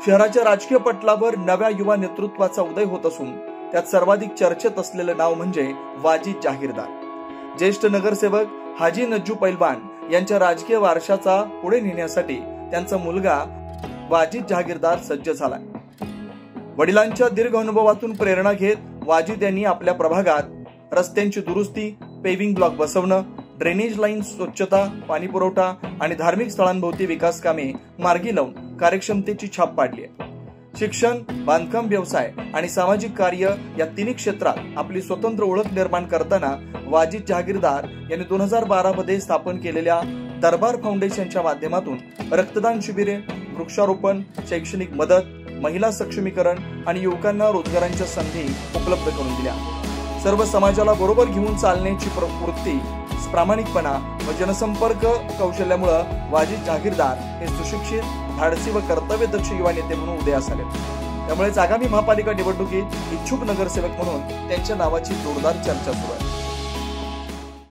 शहराच्या राजकीय पटलावर नव्या युवा नेतृत्वाचा उदय होत असून त्यात सर्वाधिक चर्चेत असलेलं नाव म्हणजे वाजिद जहागीरदार. ज्येष्ठ नगरसेवक हाजी नज्जू पैलवान यांच्या राजकीय वारशाचा पुढे नेण्यासाठी त्यांचा मुलगा वाजिद जहागीरदार सज्ज झालाय. वडिलांच्या दीर्घ अनुभवातून प्रेरणा घेत वाजिद यांनी आपल्या प्रभागात रस्त्यांची दुरुस्ती, पेव्हिंग ब्लॉक बसवणं, ड्रेनेज लाईन स्वच्छता, पाणी पुरवठा आणि धार्मिक स्थळांभोवती विकास कामे मार्गी लावून कार्यक्षमतेची छाप पाडली आहे. शिक्षण, बांधकाम व्यवसाय आणि सामाजिक कार्य या तिन्ही क्षेत्रात आपली स्वतंत्र ओळख निर्माण करताना वाजिद जहागीरदार यांनी 2012 मध्ये स्थापन केलेल्या दरबार फाउंडेशनच्या माध्यमातून रक्तदान शिबिरे, वृक्षारोपण, शैक्षणिक मदत, महिला सक्षमीकरण आणि युवकांना रोजगारांच्या संधी उपलब्ध करून दिल्या. सर्व समाजाला बरोबर घेऊन चालण्याची प्रवृत्ती, प्रामाणिकपणा व जनसंपर्क कौशल्यामुळे वाजिद जहागीरदार हे सुशिक्षित, धाडसी व कर्तव्यदक्ष युवा नेते म्हणून उदयास आले. त्यामुळेच आगामी महापालिका निवडणुकीत इच्छुक नगरसेवक म्हणून त्यांच्या नावाची जोरदार चर्चा सुरू आहे.